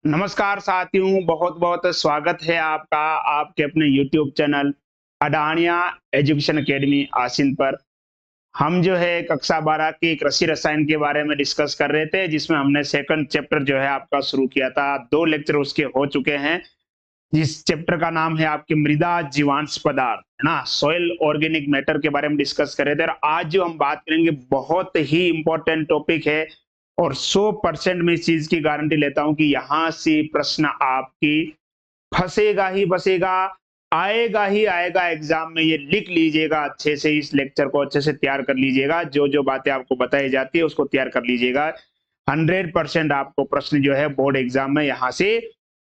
नमस्कार साथियों, बहुत बहुत स्वागत है आपका आपके अपने YouTube चैनल अडानिया एजुकेशन एकेडमी आसिन पर। हम जो है कक्षा 12 की कृषि रसायन के बारे में डिस्कस कर रहे थे, जिसमें हमने सेकंड चैप्टर जो है आपका शुरू किया था। 2 लेक्चर उसके हो चुके हैं। जिस चैप्टर का नाम है आपके मृदा जीवांश पदार्थ, है ना, सॉइल ऑर्गेनिक मैटर के बारे में डिस्कस कर रहे थे। और आज जो हम बात करेंगे बहुत ही इंपॉर्टेंट टॉपिक है और 100% मैं इस चीज की गारंटी लेता हूं कि यहां से प्रश्न आपकी फंसेगा ही फंसेगा, आएगा ही आएगा एग्जाम में। ये लिख लीजिएगा अच्छे से, इस लेक्चर को अच्छे से तैयार कर लीजिएगा। जो जो बातें आपको बताई जाती है उसको तैयार कर लीजिएगा। 100% आपको प्रश्न जो है बोर्ड एग्जाम में यहाँ से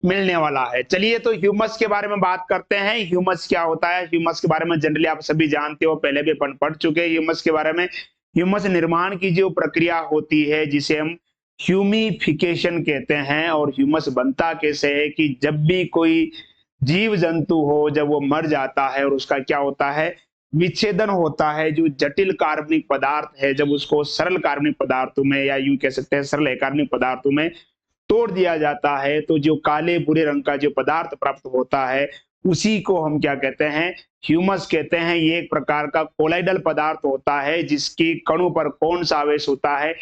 मिलने वाला है। चलिए तो ह्यूमस के बारे में बात करते हैं। ह्यूमस क्या होता है? ह्यूमस के बारे में जनरली आप सभी जानते हो, पहले भी अपन पढ़ चुके हैं ह्यूमस के बारे में। ह्यूमस निर्माण की जो प्रक्रिया होती है जिसे हम ह्यूमिफिकेशन कहते हैं। और ह्यूमस बनता कैसे है कि जब भी कोई जीव जंतु हो, जब वो मर जाता है और उसका क्या होता है, विच्छेदन होता है। जो जटिल कार्बनिक पदार्थ है जब उसको सरल कार्बनिक पदार्थों में, या यूं कह सकते हैं सरल अकार्बनिक पदार्थों में तोड़ दिया जाता है, तो जो काले भूरे रंग का जो पदार्थ प्राप्त होता है उसी को हम क्या कहते हैं, ह्यूमस कहते हैं। ये एक प्रकार का कोलाइडल पदार्थ होता है जिसके कणों पर कौन सा आवेश होता है,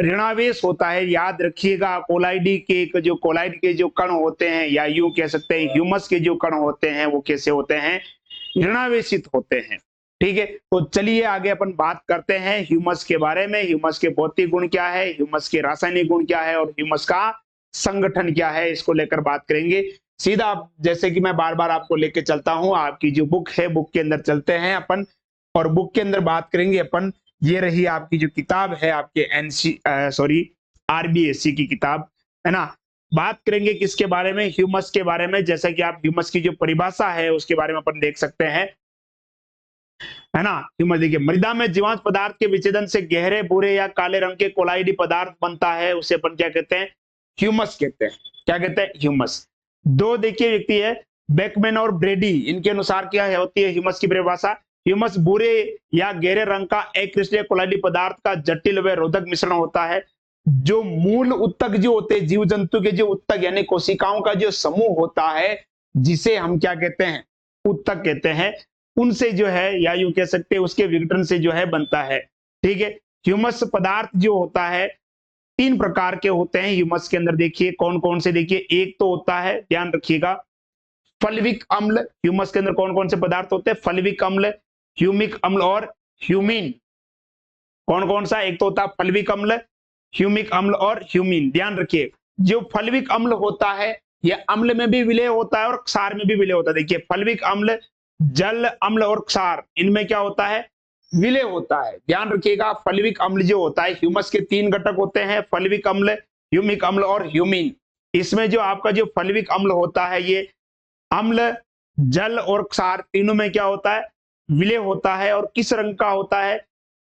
ऋणावेश होता है। याद रखिएगा, कोलाइडी के जो कोलाइड के जो कण होते हैं, या यूं कह सकते हैं ह्यूमस के जो कण होते हैं वो कैसे होते हैं, ऋणावेशित होते हैं। ठीक है, तो चलिए आगे अपन बात करते हैं ह्यूमस के बारे में। ह्यूमस के भौतिक गुण क्या है, ह्यूमस के रासायनिक गुण क्या है और ह्यूमस का संगठन क्या है, इसको लेकर बात करेंगे। सीधा आप, जैसे कि मैं बार बार आपको लेके चलता हूं, आपकी जो बुक है बुक के अंदर चलते हैं अपन, और बुक के अंदर बात करेंगे अपन। ये रही आपकी जो किताब है, आपके आरबीएससी की किताब, है ना। बात करेंगे किसके बारे में, ह्यूमस के बारे में। जैसा कि आप ह्यूमस की जो परिभाषा है उसके बारे में अपन देख सकते हैं, है ना। ह्यूमस देखिए, मृदा में जीवांत पदार्थ के विच्छेदन से गहरे भूरे या काले रंग के कोलाइडी पदार्थ बनता है, उसे अपन क्या कहते हैं, ह्यूमस कहते हैं। क्या कहते हैं, ह्यूमस। दो देखिए व्यक्ति है, बेकमैन और ब्रेडी, इनके अनुसार क्या है होती है ह्यूमस की परिभाषा। ह्यूमस भूरे या गहरे रंग का अक्रिस्टलीय कोलाइडी पदार्थ का जटिल व रोधक मिश्रण होता है। जो मूल उत्तक जो होते हैं, जीव जंतु के जो उत्तक यानी कोशिकाओं का जो समूह होता है, जिसे हम क्या कहते हैं, उत्तक कहते हैं, उनसे जो है, या यूं कह सकते हैं उसके विघटन से जो है बनता है। ठीक है, ह्यूमस पदार्थ जो होता है 3 प्रकार के होते हैं ह्यूमस के अंदर। देखिए कौन कौन से, देखिए एक तो होता है, ध्यान रखिएगा, फल्विक अम्ल। ह्यूमस के अंदर कौन कौन से पदार्थ होते हैं, फल्विक अम्ल, ह्यूमिक अम्ल और ह्यूमिन। कौन कौन सा, एक तो होता है फल्विक अम्ल, ह्यूमिक अम्ल और ह्यूमिन। ध्यान रखिए, जो फल्विक अम्ल होता है यह अम्ल में भी विलय होता है और क्षार में भी विलय होता है। देखिए फल्विक अम्ल जल अम्ल और क्षार, इनमें क्या होता है, विलय होता है। ध्यान रखिएगा, फल्विक अम्ल जो होता है, ह्यूमस के 3 घटक होते हैं, फल्विक अम्ल, ह्यूमिक अम्ल और ह्यूमिन। इसमें जो आपका जो फल्विक अम्ल होता है, ये अम्ल, जल और क्षार तीनों में क्या होता है, विलय होता है। और किस रंग का होता है,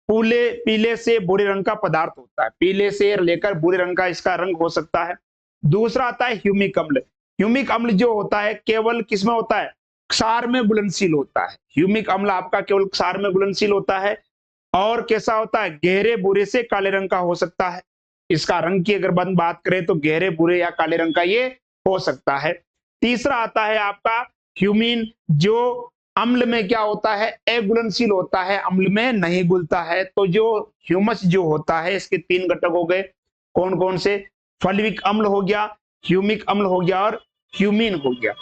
पीले पीले से भूरे रंग का पदार्थ होता है। पीले से लेकर भूरे रंग का इसका रंग हो सकता है। दूसरा आता है ह्यूमिक अम्ल। ह्यूमिक अम्ल जो होता है केवल किसमें होता है, क्षार में घुलनशील होता है। ह्यूमिक अम्ल आपका केवल क्षार में घुलनशील होता है। और कैसा होता है, गहरे भूरे से काले रंग का हो सकता है। इसका रंग की अगर बात करें तो गहरे भूरे या काले रंग का ये हो सकता है। तीसरा आता है आपका ह्यूमिन, जो अम्ल में क्या होता है, अघुलनशील होता है, अम्ल में नहीं घुलता है। तो जो ह्यूमस जो होता है इसके 3 घटक हो गए, कौन कौन से, फल्विक अम्ल हो गया, ह्यूमिक अम्ल हो गया और ह्यूमिन हो गया।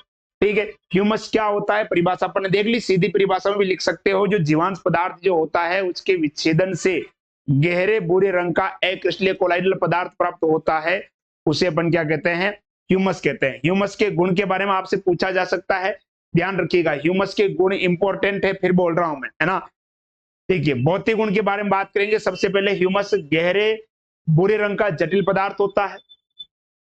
ठीक है, ह्यूमस क्या होता है, परिभाषा अपन ने देख ली, सीधी परिभाषा में भी लिख सकते हो। जो जीवांश पदार्थ जो होता है उसके विच्छेदन से गहरे भूरे रंग का अक्रिस्टलीय कोलाइडल पदार्थ प्राप्त होता है, उसे अपन क्या कहते हैं, ह्यूमस कहते हैं। ह्यूमस के गुण के बारे में आपसे पूछा जा सकता है। ध्यान रखिएगा, ह्यूमस के गुण इंपॉर्टेंट है, फिर बोल रहा हूं मैं, है ना। देखिए भौतिक गुण के बारे में बात करेंगे। सबसे पहले ह्यूमस गहरे भूरे रंग का जटिल पदार्थ होता है।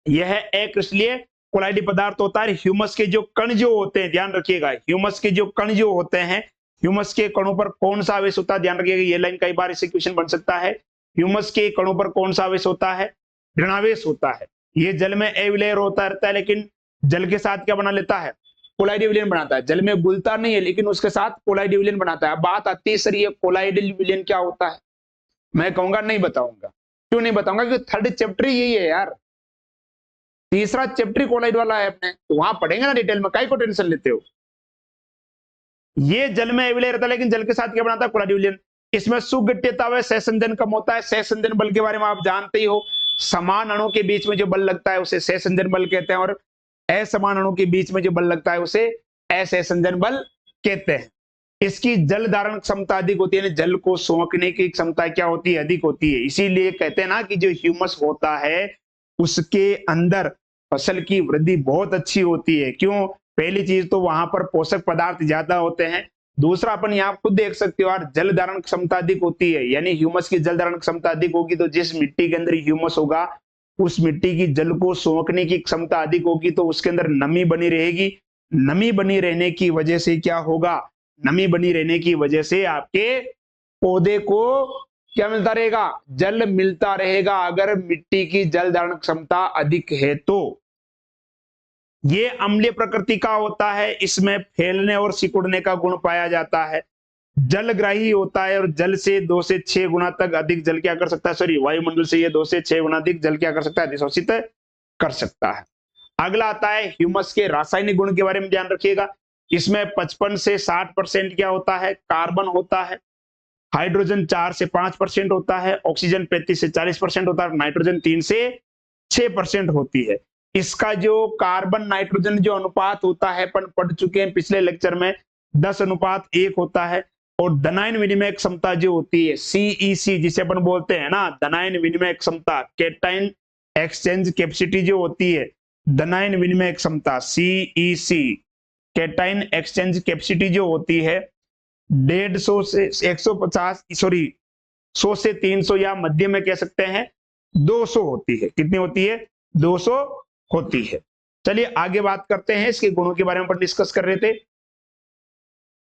यह अक्रिस्टलीय कोलाइडी पदार्थ होता है। ह्यूमस के जो कण जो होते हैं, ध्यान रखिएगा, ह्यूमस के जो कण जो होते हैं, ह्यूमस के कणों पर कौन सा आवेश होता है, ध्यान रखिएगा, ये लाइन कई बार इससे क्वेश्चन बन सकता है। ह्यूमस के कणों पर कौन सा आवेश होता है, ऋणावेश होता है। ये जल में अविलय होता रहता है, लेकिन जल के साथ क्या बना लेता है, कोलाइडी विलयन बनाता है। जल में घुलता नहीं है लेकिन उसके साथ कोलाइडी विलयन बनाता है। बात आती है सर ये कोलाइडी विलयन क्या होता है, मैं कहूंगा नहीं बताऊंगा। क्यों नहीं बताऊंगा, क्योंकि 3rd चैप्टर यही है यार। तीसरा चैप्टर कोलाइड वाला है अपने, तो वहां पढ़ेंगे ना डिटेल में, काहे को टेंशन लेते हो। ये जल में एविलेट रहता है, लेकिन जल के साथ क्या बनाता है, कोलाइड। इसमें सुगठियता व सहसंजन कम होता है। सहसंजन बल के बारे में आप जानते ही हो, समान अणु के बीच में जो बल लगता है उसे सहसंजन बल कहते हैं, और असमान अणु के बीच में जो बल लगता है उसे असहसंजन बल कहते हैं। इसकी जल धारण क्षमता अधिक होती है, जल को सोखने की क्षमता क्या होती है, अधिक होती है। इसीलिए कहते हैं ना कि जो ह्यूमस होता है उसके अंदर फसल की वृद्धि बहुत अच्छी होती है। क्यों? पहली चीज तो वहां पर पोषक पदार्थ ज्यादा होते हैं। दूसरा, अपन यहाँ खुद देख सकते हो यार, जल धारण क्षमता अधिक होती है, यानी ह्यूमस की जल धारण क्षमता अधिक होगी तो जिस मिट्टी के अंदर ह्यूमस होगा उस मिट्टी की जल को सोखने की क्षमता अधिक होगी, तो उसके अंदर नमी बनी रहेगी। नमी बनी रहने की वजह से क्या होगा, नमी बनी रहने की वजह से आपके पौधे को क्या मिलता रहेगा, जल मिलता रहेगा, अगर मिट्टी की जल धारण क्षमता अधिक है तो। ये अम्लीय प्रकृति का होता है, इसमें फैलने और सिकुड़ने का गुण पाया जाता है। जलग्राही होता है और जल से 2 से 6 गुना तक अधिक जल क्या कर सकता है, सॉरी वायुमंडल से ये 2 से 6 गुना अधिक जल क्या कर सकता है, अधिशोषित कर सकता है। अगला आता है ह्यूमस के रासायनिक गुण के बारे में ध्यान रखिएगा। इसमें 55 से 60% क्या होता है, कार्बन होता है। हाइड्रोजन 4 से 5% होता है, ऑक्सीजन 35 से 40% होता है, नाइट्रोजन 3 से 6% होती है। इसका जो कार्बन नाइट्रोजन जो अनुपात होता है अपन पढ़ चुके हैं पिछले लेक्चर में, 10:1 होता है। और धनायन विनिमय क्षमता जो होती है CEC जिसे अपन बोलते हैं ना, धनायन विनिमय क्षमता, कैटायन एक्सचेंज कैपेसिटी जो होती है, धनायन विनिमय क्षमता CEC, कैटायन एक्सचेंज कैपेसिटी जो होती है 150 से 150, सॉरी 100 से 300 या मध्य में कह सकते हैं 200 होती है। कितनी होती है, 200 होती है। चलिए आगे बात करते हैं, इसके गुणों के बारे में अपन डिस्कस कर रहे थे।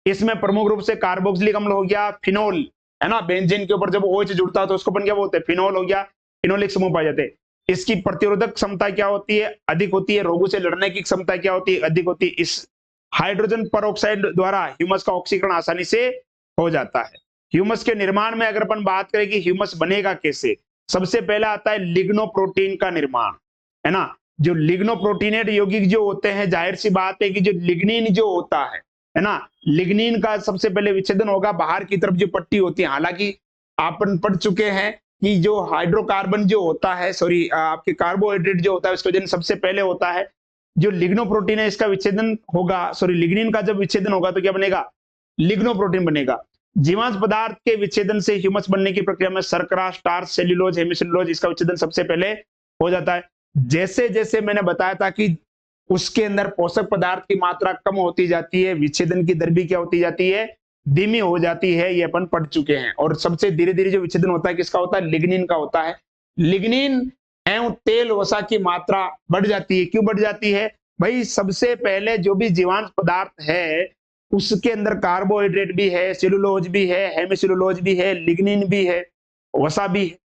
इसमें प्रमुख रूप से कार्बोक्सिलिक अम्ल हो गया, फिनोल है ना, बेंजीन के ऊपर जब OH जुड़ता है तो उसको अपन क्या बोलते हैं, फिनोल हो गया, फिनोलिक समूह पाए जाते हैं। इसकी प्रतिरोधक क्षमता क्या होती है, अधिक होती है। रोगों से लड़ने की क्षमता क्या होती है, अधिक होती है। इस हाइड्रोजन परऑक्साइड द्वारा ह्यूमस का ऑक्सीकरण आसानी से हो जाता है। ह्यूमस के निर्माण में अगर अपन बात करें कि ह्यूमस बनेगा कैसे, सबसे पहला आता है लिग्नोप्रोटीन का निर्माण, है ना। जो लिग्नोप्रोटीनेट यौगिक जो होते हैं, जाहिर सी बात है कि जो लिग्निन जो होता है ना, लिग्निन का सबसे पहले विच्छेदन होगा बाहर की तरफ जो पट्टी होती है। हालांकि अपन पढ़ चुके हैं कि जो हाइड्रोकार्बन जो होता है, सॉरी आपके कार्बोहाइड्रेट जो होता है उसका विच्छेदन सबसे पहले होता है। जो लिग्नोप्रोटीन है इसका विच्छेदन होगा, सॉरी लिग्निन का जब विच्छेदन होगा तो क्या बनेगा, लिग्नोप्रोटीन बनेगा। जीवांश पदार्थ के विच्छेदन से ह्यूमस बनने की प्रक्रिया में शर्करा, स्टार्च, सेल्यूलोज, हेमिसेल्यूलोज इसका विच्छेदन सबसे पहले हो जाता है। जैसे जैसे मैंने बताया था कि उसके अंदर पोषक पदार्थ की मात्रा कम होती जाती है, विच्छेदन की दर भी क्या होती जाती है, धीमी हो जाती है, ये अपन पढ़ चुके हैं। और सबसे धीरे धीरे जो विच्छेदन होता है किसका होता है, लिग्निन का होता है। लिग्निन एवं तेल वसा की मात्रा बढ़ जाती है। क्यों बढ़ जाती है भाई, सबसे पहले जो भी जीवांश पदार्थ है उसके अंदर कार्बोहाइड्रेट भी है, सेलुलोज भी है, हेमिसेल्यूलोज भी है, लिग्निन भी है, वसा भी है,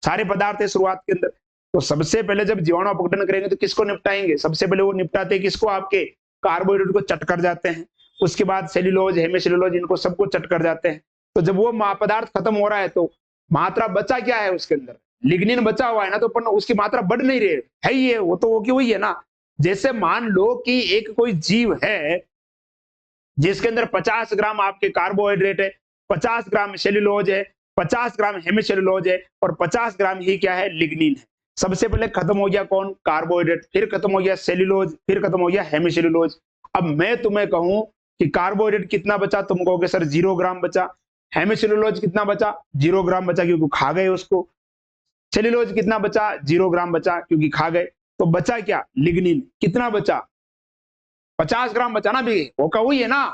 सारे पदार्थ है शुरुआत के अंदर। तो सबसे पहले जब जीवाणु अपघटन करेंगे तो किसको निपटाएंगे, सबसे पहले वो निपटाते हैं किसको, आपके कार्बोहाइड्रेट को चट कर जाते हैं। उसके बाद सेल्यूलोज, हेमिसेल्यूलोज इनको सबको चट कर जाते हैं। तो जब वो पदार्थ खत्म हो रहा है तो मात्रा बचा क्या है उसके अंदर, लिग्निन बचा हुआ है ना, तो अपन उसकी मात्रा बढ़ नहीं रही है ही है, वो तो वो की वही है ना। जैसे मान लो कि एक कोई जीव है जिसके अंदर 50 ग्राम आपके कार्बोहाइड्रेट है, 50 ग्राम सेल्यूलोज है, 50 ग्राम हेमिसेल्यूलोज है और 50 ग्राम ही क्या है, लिग्निन है। सबसे पहले खत्म हो गया कौन, कार्बोहाइड्रेट, फिर खत्म हो गया सेल्यूलोज, फिर खत्म हो गया हेमिसेल्यूलोज। अब मैं तुम्हें कहूं कि कार्बोहाइड्रेट कितना बचा, तुम कहोगे सर 0 ग्राम बचा। हेमिसेल्यूलोज कितना बचा, 0 ग्राम बचा क्योंकि खा गए उसको। सेल्यूलोज कितना बचा, 0 ग्राम बचा क्योंकि खा गए। तो बचा क्या, लिग्निन कितना बचा, 50 ग्राम बचा ना, भी वो का हुई है ना।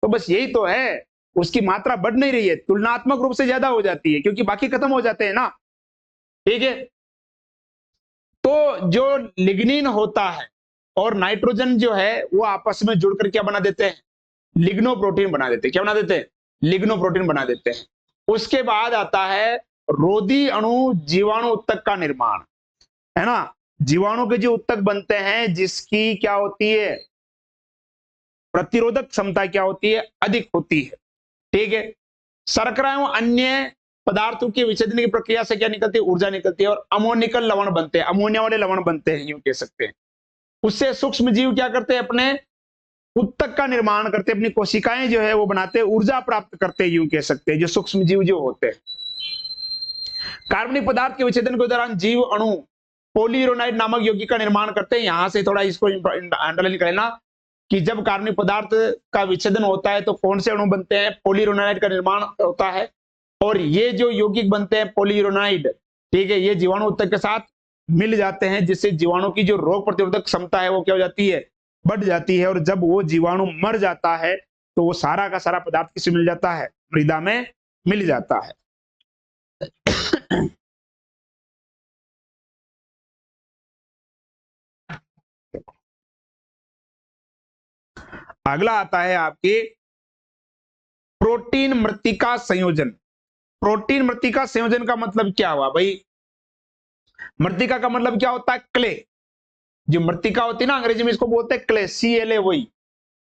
तो बस यही तो है, उसकी मात्रा बढ़ नहीं रही है, तुलनात्मक रूप से ज्यादा हो जाती है क्योंकि बाकी खत्म हो जाते हैं ना, ठीक है। तो जो लिग्निन होता है और नाइट्रोजन जो है वो आपस में जुड़कर क्या बना देते हैं, लिग्नोप्रोटीन बना देते हैं। क्या बना देते हैं, लिग्नोप्रोटीन बना देते हैं। उसके बाद आता है रोधी अणु जीवाणु उत्तक का निर्माण, है ना। जीवाणु के जो उत्तक बनते हैं जिसकी क्या होती है, प्रतिरोधक क्षमता क्या होती है, अधिक होती है, ठीक है। शर्करा एवं अन्य पदार्थों की विच्छेदन की प्रक्रिया से क्या निकलती है, ऊर्जा निकलती है और अमोनिकल लवण बनते हैं, अमोनिया वाले लवण बनते हैं, यूं कह सकते हैं। उससे सूक्ष्म जीव क्या करते हैं, अपने उत्तक का निर्माण करते हैं, अपनी कोशिकाएं जो है वो बनाते हैं, ऊर्जा प्राप्त करते हैं, यूं कह सकते हैं, जो सूक्ष्म जीव जो होते हैं। कार्बनिक पदार्थ के विच्छेदन के दौरान जीव अणु पॉलीयूरेनाइड नामक यौगिक का निर्माण करते हैं। यहां से थोड़ा इसको अंडरलाइन कर लेना कि जब कार्बनिक पदार्थ का विच्छेदन होता है तो कौन से अणु बनते हैं, पॉलीयूरेनाइड का निर्माण होता है। और ये जो यौगिक बनते हैं पॉलीयूरेनाइड, ठीक है, ये जीवाणु उत्तक के साथ मिल जाते हैं, जिससे जीवाणु की जो रोग प्रतिरोधक क्षमता है वो क्या हो जाती है, बढ़ जाती है। और जब वो जीवाणु मर जाता है तो वो सारा का सारा पदार्थ किसमें मिल जाता है, मृदा में मिल जाता है। अगला आता है आपके प्रोटीन मृतिका संयोजन। प्रोटीन मृतिका संयोजन का मतलब क्या हुआ भाई, मृतिका का मतलब क्या होता है, क्ले। जो मृतिका होती है ना, अंग्रेजी में इसको बोलते हैं क्ले, CLA। वही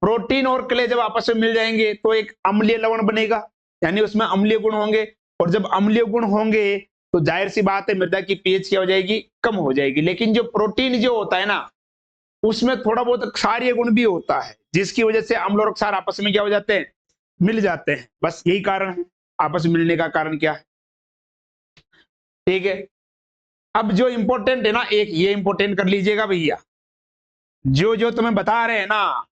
प्रोटीन और क्ले जब आपस में मिल जाएंगे तो एक अम्लीय लवण बनेगा, यानी उसमें अम्लीय गुण होंगे। और जब अम्लीय गुण होंगे तो जाहिर सी बात है मृदा की पीएच क्या हो जाएगी, कम हो जाएगी। लेकिन जो प्रोटीन जो होता है ना, उसमें थोड़ा बहुत क्षारीय गुण भी होता है, जिसकी वजह से अम्ल और क्षार आपस में क्या हो जाते हैं, मिल जाते हैं। बस यही कारण है, आपस में मिलने का कारण क्या है, ठीक है। अब जो इंपॉर्टेंट है ना, एक ये इंपॉर्टेंट कर लीजिएगा भैया, जो तुम्हें बता रहे हैं ना,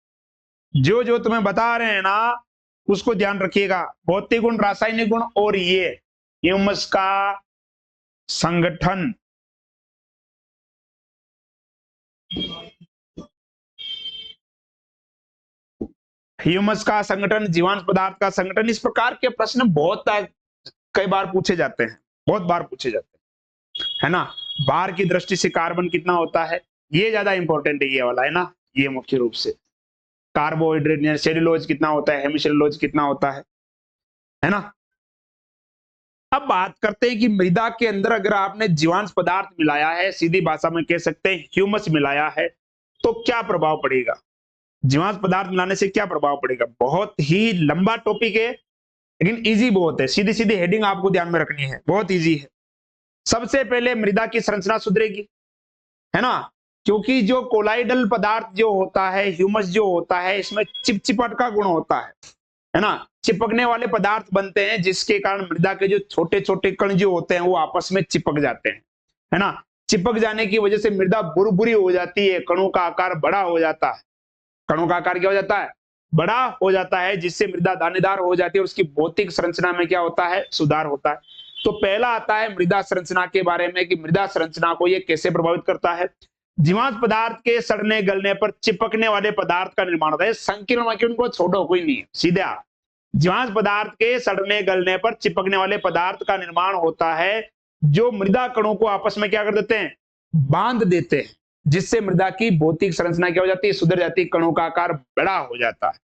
जो तुम्हें बता रहे हैं ना, उसको ध्यान रखिएगा। भौतिक गुण, रासायनिक गुण और ये ह्यूमस का संगठन। ह्यूमस का संगठन, जीवांश पदार्थ का संगठन, इस प्रकार के प्रश्न बहुत कई बार पूछे जाते हैं, बहुत बार पूछे जाते हैं, है ना। बार की दृष्टि से कार्बन कितना होता है, ये ज्यादा इंपॉर्टेंट है, ये वाला है ना, ये मुख्य रूप से। कार्बोहाइड्रेट, सेलुलोज कितना होता है, हेमिसेलुलोज कितना होता है ना। अब बात करते हैं कि मृदा के अंदर अगर आपने जीवांश पदार्थ मिलाया है, सीधी भाषा में कह सकते हैं ह्यूमस मिलाया है, तो क्या प्रभाव पड़ेगा। जीवांश पदार्थ मिलाने से क्या प्रभाव पड़ेगा, बहुत ही लंबा टॉपिक है, लेकिन इजी बहुत है। सीधी सीधी हेडिंग आपको ध्यान में रखनी है, बहुत इजी है। सबसे पहले मृदा की संरचना सुधरेगी, है ना, क्योंकि जो कोलाइडल पदार्थ जो होता है, ह्यूमस जो होता है, इसमें चिपचिपाहट का गुण होता है ना। चिपकने वाले पदार्थ बनते हैं, जिसके कारण मृदा के जो छोटे छोटे कण जो होते हैं वो आपस में चिपक जाते हैं, है ना। चिपक जाने की वजह से मृदा बुरबुरी हो जाती है, कणों का आकार बड़ा हो जाता है। कणों का आकार क्या हो जाता है, बड़ा हो जाता है, जिससे मृदा दानेदार हो जाती है और उसकी भौतिक संरचना में क्या होता है, सुधार होता है। तो पहला आता है मृदा संरचना के बारे में कि मृदा संरचना को ये कैसे प्रभावित करता है। जीवांश पदार्थ के सड़ने गलने पर चिपकने वाले पदार्थ का निर्माण होता है। संकीर्ण वाक्य उनको छोड़ो, कोई नहीं है, सीधा। जीवांश पदार्थ के सड़ने गलने पर चिपकने वाले पदार्थ का निर्माण होता है, जो मृदा कणों को आपस में क्या कर देते हैं, बांध देते हैं, जिससे मृदा की भौतिक संरचना क्या हो जाती है, सुधर जाती है, कणों का आकार बड़ा हो जाता है।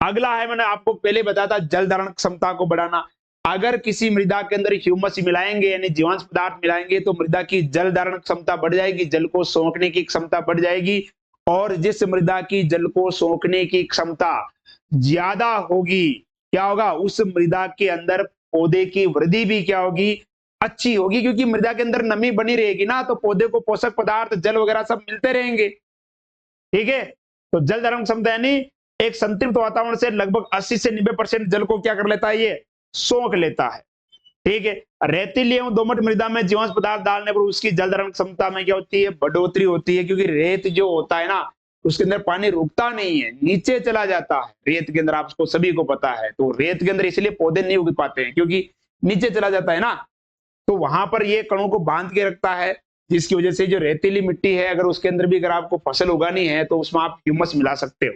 अगला है, मैंने आपको पहले बताया था, जल धारण क्षमता को बढ़ाना। अगर किसी मृदा के अंदर ह्यूमस मिलाएंगे, यानी जीवांश पदार्थ मिलाएंगे, तो मृदा की जल धारण क्षमता बढ़ जाएगी, जल को सोखने की क्षमता बढ़ जाएगी। और जिस मृदा की जल को सोखने की क्षमता ज्यादा होगी, क्या होगा, उस मृदा के अंदर पौधे की वृद्धि भी क्या होगी, अच्छी होगी, क्योंकि मृदा के अंदर नमी बनी रहेगी ना, तो पौधे को पोषक पदार्थ, जल वगैरह सब मिलते रहेंगे, ठीक है। तो जल धारण क्षमता यानी एक संतृप्त वातावरण से लगभग 80 से 90% जल को क्या कर लेता है, ये सोख लेता है, ठीक है। रेतीली एवं दोमट मृदा में जीवांश पदार्थ डालने पर उसकी जल धारण क्षमता में क्या होती है, बढ़ोतरी होती है, क्योंकि रेत जो होता है ना, उसके अंदर पानी रुकता नहीं है, नीचे चला जाता है रेत के अंदर, आपको सभी को पता है। तो रेत के अंदर इसलिए पौधे नहीं उग पाते हैं, क्योंकि नीचे चला जाता है ना, तो वहां पर ये कणों को बांध के रखता है, जिसकी वजह से जो रेतीली मिट्टी है, अगर उसके अंदर भी अगर आपको फसल उगानी है तो उसमें आप ह्यूमस मिला सकते हो।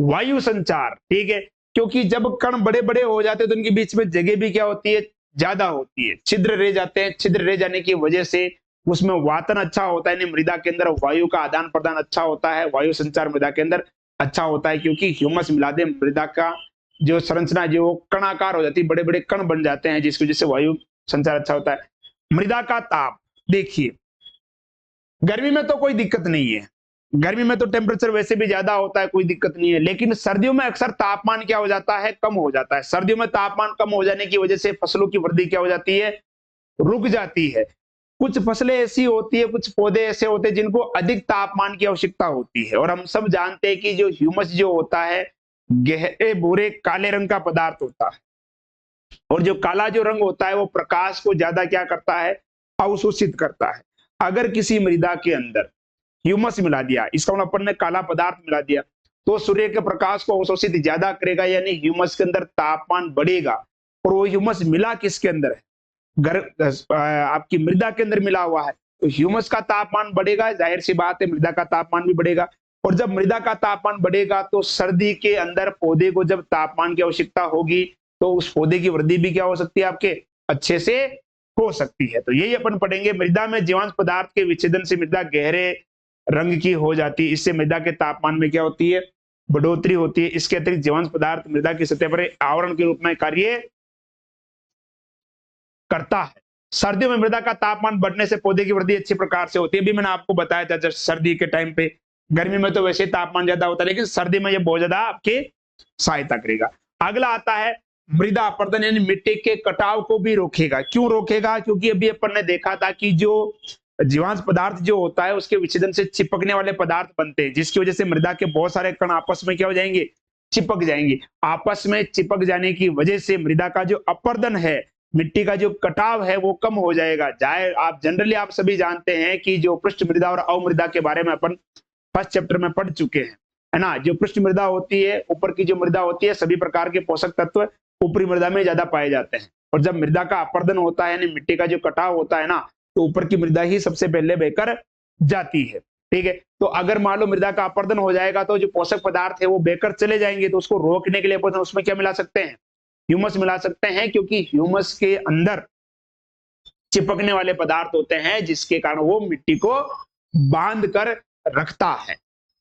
वायु संचार, ठीक है, क्योंकि जब कण बड़े बड़े हो जाते हैं तो उनके बीच में जगह भी क्या होती है, ज्यादा होती है, छिद्र रह जाते हैं। छिद्र रह जाने की वजह से उसमें वातन अच्छा होता है, मृदा के अंदर वायु का आदान प्रदान अच्छा होता है, वायु संचार मृदा के अंदर अच्छा होता है, क्योंकि ह्यूमस मिला दे, मृदा का जो संरचना जो कणाकार हो जाती है, बड़े बड़े कण बन जाते हैं, जिसकी वजह से वायु संचार अच्छा होता है। मृदा का ताप, देखिए गर्मी में तो कोई दिक्कत नहीं है, गर्मी में तो टेम्परेचर वैसे भी ज्यादा होता है, कोई दिक्कत नहीं है, लेकिन सर्दियों में अक्सर तापमान क्या हो जाता है, कम हो जाता है। सर्दियों में तापमान कम हो जाने की वजह से फसलों की वृद्धि क्या हो जाती है, रुक जाती है। कुछ फसलें ऐसी होती है, कुछ पौधे ऐसे होते हैं जिनको अधिक तापमान की आवश्यकता होती है। और हम सब जानते हैं कि जो ह्यूमस जो होता है, गहरे भूरे काले रंग का पदार्थ होता है, और जो काला जो रंग होता है वो प्रकाश को ज्यादा क्या करता है, अवशोषित करता है। अगर किसी मृदा के अंदर ह्यूमस मिला दिया, इसका मतलब अपन ने काला पदार्थ मिला दिया, तो सूर्य के प्रकाश को अवशोषित ज्यादा करेगा, यानी ह्यूमस के अंदर तापमान बढ़ेगा। और वो ह्यूमस मिला किसके अंदर है, आपकी मृदा के अंदर मिला हुआ है, तो ह्यूमस का तापमान बढ़ेगा, जाहिर सी बात है मृदा का तापमान भी बढ़ेगा। और जब मृदा का तापमान बढ़ेगा तो सर्दी के अंदर पौधे को जब तापमान की आवश्यकता होगी, तो उस पौधे की वृद्धि भी क्या हो सकती है, आपके अच्छे से हो सकती है। तो यही अपन पढ़ेंगे, मृदा में जीवांश पदार्थ के विच्छेदन से मृदा गहरे रंग की हो जाती है। इससे मृदा के तापमान में क्या होती है, बढ़ोतरी होती है। इसके अतिरिक्त जीवांश पदार्थ मृदा की सतह पर आवरण के रूप में कार्य करता है। सर्दियों में मृदा का तापमान बढ़ने से पौधे की वृद्धि अच्छी प्रकार से होती है। अभी मैंने आपको बताया था, जब सर्दी के टाइम पे, गर्मी में तो वैसे तापमान ज्यादा होता है, लेकिन सर्दी में ये बहुत ज्यादा आपके सहायता करेगा। अगला आता है मृदा अपर्दन, यानी मिट्टी के कटाव को भी रोकेगा। क्यों रोकेगा, क्योंकि अभी अपन ने देखा था कि जो जीवांश पदार्थ जो होता है उसके विच्छेदन से चिपकने वाले पदार्थ बनते हैं, जिसकी वजह से मृदा के बहुत सारे कण आपस में क्या हो जाएंगे, चिपक जाएंगे। आपस में चिपक जाने की वजह से मृदा का जो अपर्दन है, मिट्टी का जो कटाव है, वो कम हो जाएगा। जाए आप जनरली आप सभी जानते हैं कि जो पृष्ठ मृदा और अवमृदा के बारे में अपन फर्स्ट चैप्टर में पढ़ चुके हैं, है ना। जो पृष्ठ मृदा होती है, ऊपर की जो मृदा होती है, सभी प्रकार के पोषक तत्व ऊपरी मृदा में ज्यादा पाए जाते हैं। और जब मृदा का अपर्दन होता है, यानी मिट्टी का जो कटाव होता है ना, तो ऊपर की मृदा ही सबसे पहले बहकर जाती है। ठीक है, तो अगर मान लो मृदा का अपर्दन हो जाएगा तो जो पोषक पदार्थ है वो बहकर चले जाएंगे, तो उसको रोकने के लिए अपन उसमें क्या मिला सकते हैं, ह्यूमस मिला सकते हैं। क्योंकि ह्यूमस के अंदर चिपकने वाले पदार्थ होते हैं, जिसके कारण वो मिट्टी को बांध कर रखता है।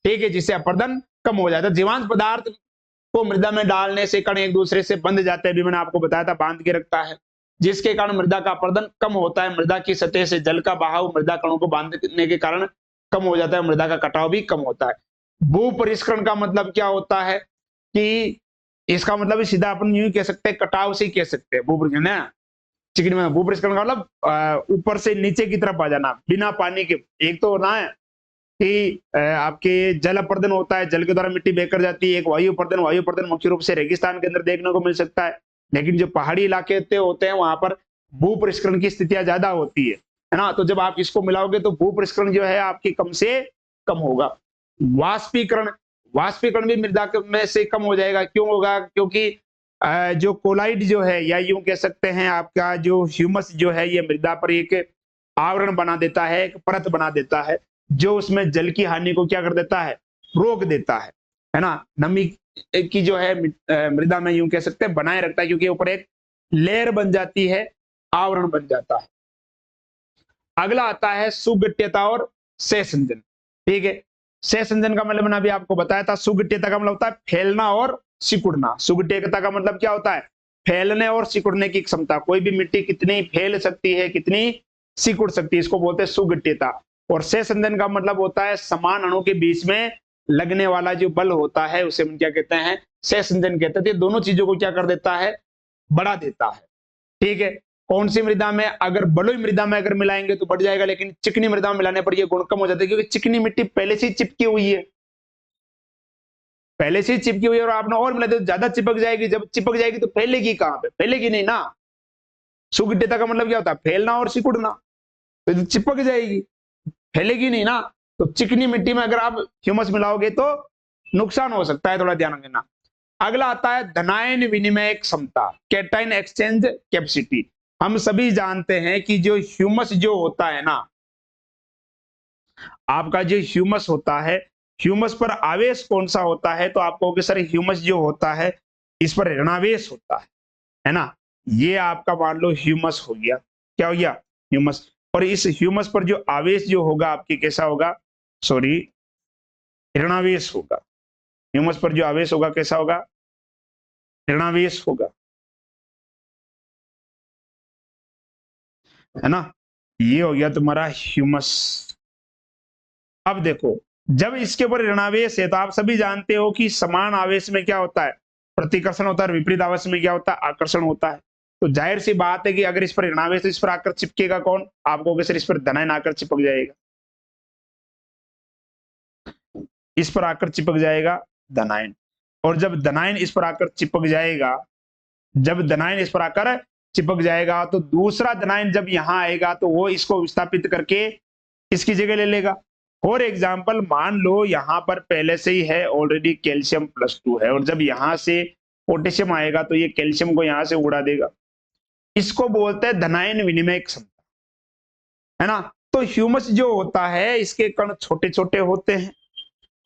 ठीक है, जिससे अपर्दन कम हो जाता है। जीवांश पदार्थ को मृदा में डालने से कण एक दूसरे से बंध जाते हैं, भी मैंने आपको बताया था, बांध के रखता है, जिसके कारण मृदा का अपर्दन कम होता है। मृदा की सतह से जल का बहाव मृदा कणों को बांधने के कारण कम हो जाता है, मृदा का कटाव भी कम होता है। भू परिष्करण का मतलब क्या होता है कि इसका मतलब सीधा अपन यूं कह सकते हैं, कटाव से ही कह सकते हैं भू ना, चिकनी में भू परिष्करण का मतलब ऊपर से नीचे की तरफ आ जाना बिना पानी के। एक तो ना है कि आपके जल अपर्दन होता है, जल के द्वारा मिट्टी बहकर जाती है। एक वायु अपर्दन, वायु अपर्दन मुख्य रूप से रेगिस्तान के अंदर देखने को मिल सकता है, लेकिन जो पहाड़ी इलाके होते हैं वहां पर भू परिष्करण की स्थितियां ज्यादा होती है ना। तो जब आप इसको मिलाओगे तो भू परिष्करण जो है आपकी कम से कम होगा। वाष्पीकरण, वाष्पीकरण भी मृदा में से कम हो जाएगा। क्यों होगा, क्योंकि जो कोलाइड जो है, या यूं कह सकते हैं आपका जो ह्यूमस जो है, ये मृदा पर एक आवरण बना देता है, एक परत बना देता है, जो उसमें जल की हानि को क्या कर देता है, रोक देता है ना। नमी की जो है मृदा में यूं कह सकते हैं बनाए रखता है, क्योंकि ऊपर एक लेयर बन जाती है, आवरण बन जाता है। अगला आता है सुगठ्यता और सहसंजन। ठीक है, सहसंजन का मतलब मैंने अभी आपको बताया था। सुगठ्यता का मतलब होता है फैलना और सिकुड़ना। सुगठ्यता का मतलब क्या होता है, फैलने और सिकुड़ने की क्षमता। कोई भी मिट्टी कितनी फैल सकती है, कितनी सिकुड़ सकती है, इसको बोलते हैं सुगठ्यता। और सहसंजन का मतलब होता है समान अणु के बीच में लगने वाला जो बल होता है, उसे हम क्या कहते हैं, सहसंजन कहते हैं। दोनों चीजों को क्या कर देता है, बढ़ा देता है। ठीक है, कौन सी मृदा में, अगर बलुई मृदा में अगर मिलाएंगे तो बढ़ जाएगा, लेकिन चिकनी मृदा में मिलाने पर यह गुण कम हो जाता है, क्योंकि चिकनी मिट्टी पहले से ही चिपकी हुई है, पहले से ही चिपकी हुई है, और आपने और मिला दे तो ज्यादा चिपक जाएगी। जब चिपक जाएगी तो फैलेगी कहां पे, फैलेगी नहीं ना। सुगठिता का मतलब क्या होता है, फैलना और सिकुड़ना। तो चिपक जाएगी, फैलेगी नहीं ना। तो चिकनी मिट्टी में अगर आप ह्यूमस मिलाओगे तो नुकसान हो सकता है, थोड़ा ध्यान देना। अगला आता है धनायन विनिमय क्षमता, कैटायन एक्सचेंज कैपेसिटी। हम सभी जानते हैं कि जो ह्यूमस जो होता है ना, आपका जो ह्यूमस होता है, ह्यूमस पर आवेश कौन सा होता है, तो आपको सर ह्यूमस जो होता है इस पर ऋणावेश होता है ना। ये आपका मान लो ह्यूमस हो गया, क्या हो गया, ह्यूमस। और इस ह्यूमस पर जो आवेश जो होगा आपकी कैसा होगा, सॉरी, ऋणावेश होगा। ह्यूमस पर जो आवेश होगा कैसा होगा, ऋणावेश होगा, है ना। ये हो गया तुम्हारा ह्यूमस। अब देखो, जब इसके ऊपर ऋणावेश है तो आप सभी जानते हो कि समान आवेश में क्या होता है, प्रतिकर्षण होता है, विपरीत आवेश में क्या होता है, आकर्षण होता है। तो जाहिर सी बात है कि अगर इस पर ऋणावेश, इस पर आकर चिपकेगा कौन, आप कहोगे सर इस पर धनायन आकर चिपक जाएगा, इस पर आकर चिपक जाएगा धनायन। और जब धनायन इस पर आकर चिपक जाएगा, जब धनायन इस पर आकर चिपक जाएगा तो दूसरा धनायन जब यहां आएगा तो वो इसको विस्थापित करके इसकी जगह ले लेगा। फॉर एग्जाम्पल मान लो यहां पर पहले से ही है ऑलरेडी कैल्शियम +2 है, और जब यहां से पोटेशियम आएगा तो ये कैल्शियम को यहां से उड़ा देगा। इसको बोलते हैं धनायन विनिमय क्षमता, है ना। तो ह्यूमस जो होता है इसके कण छोटे छोटे होते हैं,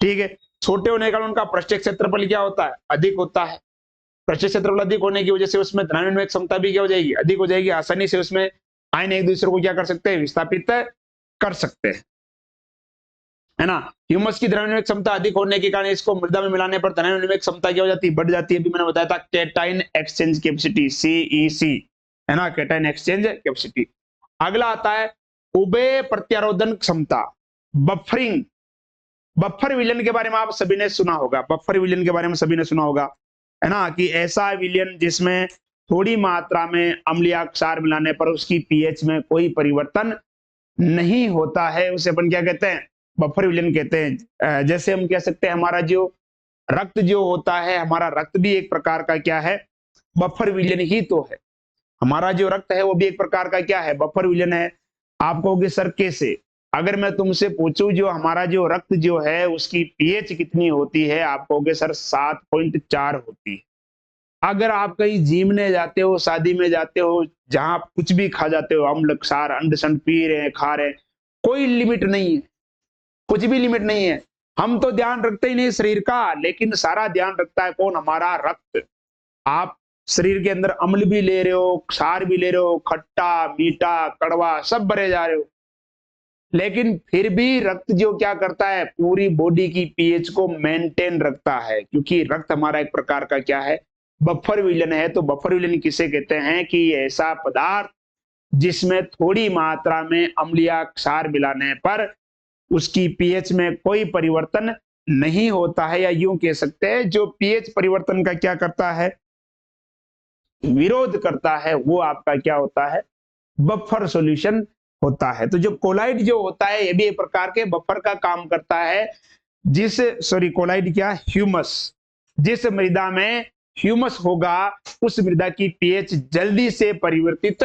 ठीक है। छोटे होने के कारण उनका पृष्ठीय क्षेत्रफल क्या होता है, अधिक होता है। पृष्ठीय क्षेत्रफल अधिक होने की वजह से उसमें धनायन विनिमय क्षमता भी क्या हो जाएगी, अधिक हो जाएगी। आसानी से उसमें आयन एक दूसरे को क्या कर सकते हैं, विस्थापित कर सकते हैं, है ना। ह्यूमस की धनायन विनिमय क्षमता अधिक होने के कारण इसको मृदा में मिलाने पर धनायन विनिमय क्षमता क्या हो जाती है, बढ़ जाती है। अभी मैंने बताया था कैटायन एक्सचेंज कैपेसिटी, CEC, है ना, कैटायन एक्सचेंज कैपेसिटी। अगला आता है उभय प्रत्यारोधन क्षमता, बफरिंग। बफर विलयन के बारे में आप सभी ने सुना होगा, बफर विलयन के बारे में सभी ने सुना होगा, है ना, कि ऐसा विलयन जिसमें थोड़ी मात्रा में अम्लीय क्षार मिलाने पर उसकी पीएच में कोई परिवर्तन नहीं होता है, उसे अपन क्या कहते हैं, बफर विलयन कहते हैं। जैसे हम कह सकते हैं हमारा जो रक्त जो होता है, हमारा रक्त भी एक प्रकार का क्या है, बफर विलयन ही तो है। हमारा जो रक्त है वो भी एक प्रकार का क्या है, बफर विलयन है। आप कहोगे सर कैसे, अगर मैं तुमसे पूछूं जो हमारा जो रक्त जो है उसकी पीएच कितनी होती है, आप कहोगे सर 7.4 होती है। अगर आप कहीं जिमने जाते हो, शादी में जाते हो, जहां कुछ भी खा जाते हो, अम्ल क्षार अंड संड पी रहे हैं, खा रहे हैं, कोई लिमिट नहीं है, कुछ भी लिमिट नहीं है। हम तो ध्यान रखते ही नहीं शरीर का, लेकिन सारा ध्यान रखता है कौन, हमारा रक्त। आप शरीर के अंदर अम्ल भी ले रहे हो, क्षार भी ले रहे हो, खट्टा मीठा कड़वा सब भरे जा रहे हो, लेकिन फिर भी रक्त जो क्या करता है, पूरी बॉडी की पीएच को मेंटेन रखता है, क्योंकि रक्त हमारा एक प्रकार का क्या है, बफर विलयन है। तो बफर विलयन किसे कहते हैं कि ऐसा पदार्थ जिसमें थोड़ी मात्रा में अम्लीय क्षार मिलाने पर उसकी पीएच में कोई परिवर्तन नहीं होता है, या यूं कह सकते हैं जो पीएच परिवर्तन का क्या करता है, विरोध करता है, वो आपका क्या होता है, बफर सॉल्यूशन होता है। तो जो कोलाइड जो होता है ये भी एक प्रकार के बफर का काम करता है, कोलाइड क्या, ह्यूमस। जिस मृदा में ह्यूमस होगा उस मृदा की पीएच जल्दी से परिवर्तित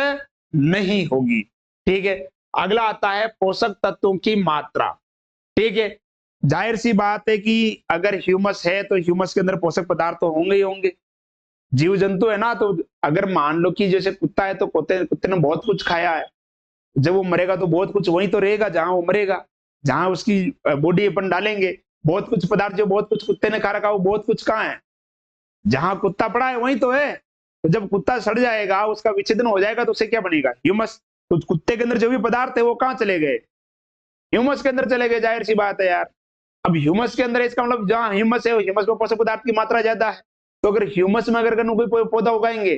नहीं होगी, ठीक है। अगला आता है पोषक तत्वों की मात्रा, ठीक है। जाहिर सी बात है कि अगर ह्यूमस है तो ह्यूमस के अंदर पोषक पदार्थ तो होंगे ही होंगे। जीव जंतु है ना, तो अगर मान लो कि जैसे कुत्ता है तो कुत्ते ने बहुत कुछ खाया है, जब वो मरेगा तो बहुत कुछ वहीं तो रहेगा जहां वो मरेगा, जहां उसकी बॉडी अपन डालेंगे, बहुत कुछ पदार्थ जो बहुत कुछ कुत्ते ने खा रखा वो बहुत कुछ कहाँ है, जहां कुत्ता पड़ा है वहीं तो है। तो जब कुत्ता सड़ जाएगा, उसका विच्छेदन हो जाएगा, तो उसे क्या बनेगा, ह्यूमस। तो कुत्ते के अंदर जो भी पदार्थ है वो कहाँ चले गए, ह्यूमस के अंदर चले गए, जाहिर सी बात है यार। अब ह्यूमस के अंदर इसका मतलब जहां ह्यूमस है, ह्यूमस में पोषक पदार्थ की मात्रा ज्यादा है, तो अगर ह्यूमस में अगर कोई पौधा उगाएंगे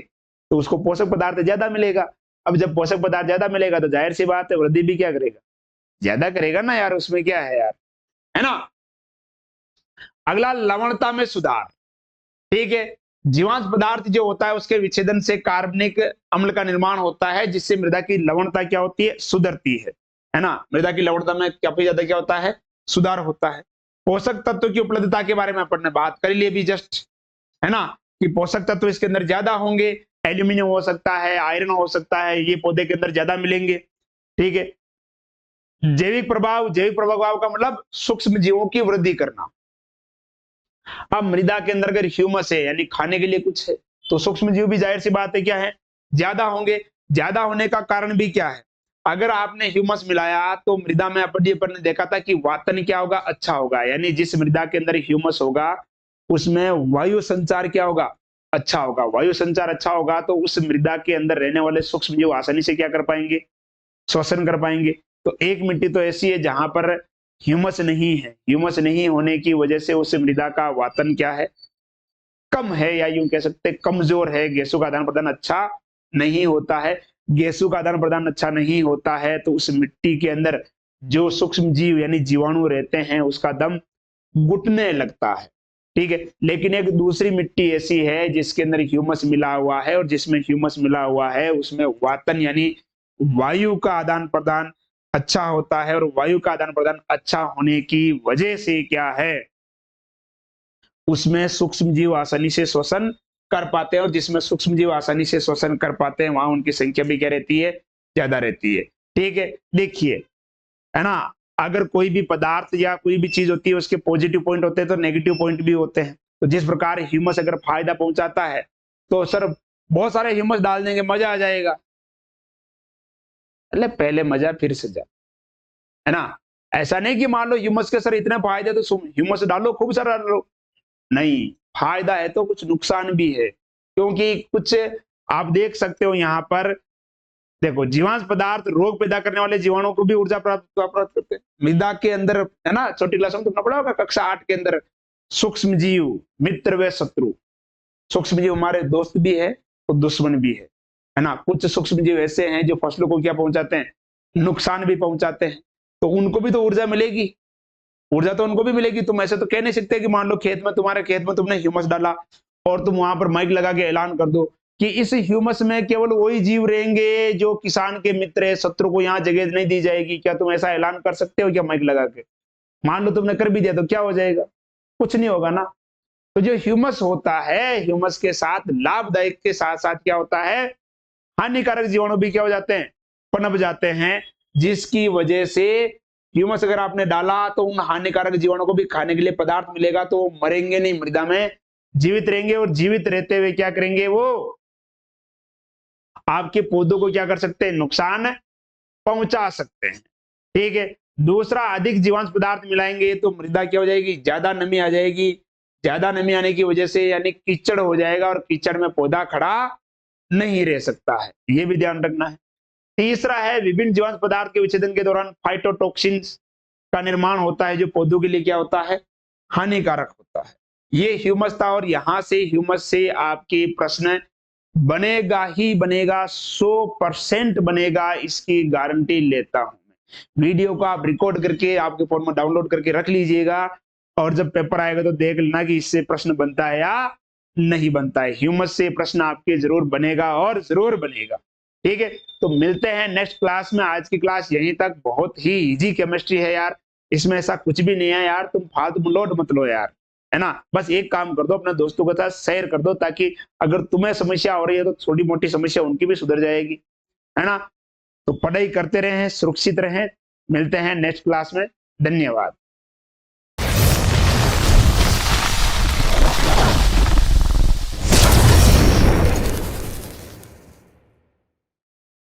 तो उसको पोषक पदार्थ ज्यादा मिलेगा। अब जब पोषक पदार्थ ज्यादा मिलेगा तो जाहिर सी बात है वृद्धि भी क्या करेगा, ज्यादा करेगा ना यार, उसमें क्या है यार, है ना। अगला लवणता में सुधार, ठीक है। जीवांश पदार्थ जो होता है उसके विच्छेदन से कार्बनिक अम्ल का निर्माण होता है, जिससे मृदा की लवणता क्या होती है, सुधरती है ना। मृदा की लवणता में काफी ज्यादा क्या होता है, सुधार होता है। पोषक तत्व की उपलब्धता के बारे में अपन ने बात कर ली अभी जस्ट, है ना, कि पोषक तत्व इसके अंदर ज्यादा होंगे, एल्यूमिनियम हो सकता है, आयरन हो सकता है, ये पौधे के अंदर ज्यादा मिलेंगे, ठीक है। जैविक प्रभाव का मतलब सूक्ष्म जीवों की वृद्धि करना। अब मृदा के अंदर अगर ह्यूमस है यानी खाने के लिए कुछ है, तो सूक्ष्म जीव भी जाहिर सी बात है क्या है, ज्यादा होंगे। ज्यादा होने का कारण भी क्या है, अगर आपने ह्यूमस मिलाया तो मृदा में अपन ने देखा था कि वातन क्या होगा, अच्छा होगा, यानी जिस मृदा के अंदर ह्यूमस होगा उसमें वायु संचार क्या होगा, अच्छा होगा। वायु संचार अच्छा होगा तो उस मृदा के अंदर रहने वाले सूक्ष्म जीव आसानी से क्या कर पाएंगे, श्वसन कर पाएंगे। तो एक मिट्टी तो ऐसी है जहां पर ह्यूमस नहीं है, ह्यूमस नहीं होने की वजह से उस मृदा का वातन क्या है, कम है, या यूं कह सकते कमजोर है, गैसों का आदान प्रदान अच्छा नहीं होता है। गैसों का आदान प्रदान अच्छा नहीं होता है तो उस मिट्टी के अंदर जो सूक्ष्म जीव यानी जीवाणु रहते हैं उसका दम घुटने लगता है। ठीक है, लेकिन एक दूसरी मिट्टी ऐसी है जिसके अंदर ह्यूमस मिला हुआ है, और जिसमें ह्यूमस मिला हुआ है उसमें वातन यानी वायु का आदान प्रदान अच्छा होता है, और वायु का आदान प्रदान अच्छा होने की वजह से क्या है, उसमें सूक्ष्म जीव आसानी से श्वसन कर पाते हैं, और जिसमें सूक्ष्म जीव आसानी से श्वसन कर पाते हैं वहां उनकी संख्या भी क्या रहती है, ज्यादा रहती है। ठीक है, देखिए, है ना, अगर कोई भी पदार्थ या कोई भी चीज होती है उसके पॉजिटिव पॉइंट होते हैं तो नेगेटिव पॉइंट भी होते हैं। तो जिस प्रकार ह्यूमस अगर फायदा पहुंचाता है तो सर बहुत सारे ह्यूमस डाल देंगे, मजा आ जाएगा। अरे पहले मजा फिर सजा, है ना। ऐसा नहीं कि मान लो ह्यूमस के सर इतने फायदे तो ह्यूमस डालो, खूब सारा डालो, नहीं, फायदा है तो कुछ नुकसान भी है, क्योंकि कुछ आप देख सकते हो यहाँ पर, देखो, जीवांश पदार्थ रोग पैदा करने वाले जीवाणुओं को भी ऊर्जा प्राप्त करते हैं। मृदा के अंदर, है ना, छोटी क्लास में तुमने पढ़ा होगा कक्षा 8 के अंदर, सूक्ष्म जीव मित्र व शत्रु। सूक्ष्म जीव हमारे दोस्त भी है और दुश्मन भी है ना। कुछ सूक्ष्म जीव ऐसे हैं जो फसलों को क्या पहुंचाते हैं, नुकसान भी पहुंचाते हैं, तो उनको भी तो ऊर्जा मिलेगी, ऊर्जा तो उनको भी मिलेगी। तुम ऐसे तो कह नहीं सकते कि मान लो खेत में, तुम्हारे खेत में तुमने ह्यूमस डाला और तुम वहां पर माइक लगा के ऐलान कर दो कि इस ह्यूमस में केवल वही जीव रहेंगे जो किसान के मित्र है, शत्रु को यहाँ जगह नहीं दी जाएगी। क्या तुम ऐसा ऐलान कर सकते हो क्या माइक लगा के? मान लो तुमने कर भी दिया तो क्या हो जाएगा, कुछ नहीं होगा ना। तो जो ह्यूमस होता है, ह्यूमस के साथ लाभदायक के साथ साथ क्या होता है, हानिकारक जीवाणु भी क्या हो जाते हैं, पनप जाते हैं, जिसकी वजह से ह्यूमस अगर आपने डाला तो उन हानिकारक जीवाणु को भी खाने के लिए पदार्थ मिलेगा, तो वो मरेंगे नहीं, मृदा में जीवित रहेंगे, और जीवित रहते हुए क्या करेंगे, वो आपके पौधों को क्या कर सकते हैं, नुकसान पहुंचा सकते हैं। ठीक है, दूसरा, अधिक जीवांश पदार्थ मिलाएंगे तो मृदा क्या हो जाएगी, ज्यादा नमी आ जाएगी, ज्यादा नमी आने की वजह से यानी कीचड़ हो जाएगा, और कीचड़ में पौधा खड़ा नहीं रह सकता है, ये भी ध्यान रखना है। तीसरा है, विभिन्न जीवांश पदार्थ के विच्छेदन के दौरान फाइटोटॉक्सिन्स का निर्माण होता है, जो पौधों के लिए क्या होता है, हानिकारक होता है। ये ह्यूमस था, और यहां से ह्यूमस से आपके प्रश्न बनेगा ही बनेगा, 100% बनेगा, इसकी गारंटी लेता हूं मैं। वीडियो को आप रिकॉर्ड करके आपके फोन में डाउनलोड करके रख लीजिएगा, और जब पेपर आएगा तो देख लेना कि इससे प्रश्न बनता है या नहीं बनता है। ह्यूमस से प्रश्न आपके जरूर बनेगा, और जरूर बनेगा। ठीक है, तो मिलते हैं नेक्स्ट क्लास में। आज की क्लास यहीं तक, बहुत ही इजी केमिस्ट्री है यार, इसमें ऐसा कुछ भी नहीं है यार, तुम फालतू लोड मत लो यार, है ना। बस एक काम कर दो, अपने दोस्तों के साथ शेयर कर दो, ताकि अगर तुम्हें समस्या हो रही है तो छोटी मोटी समस्या उनकी भी सुधर जाएगी, है ना। तो पढ़ाई करते रहें, सुरक्षित रहें, मिलते हैं नेक्स्ट क्लास में, धन्यवाद।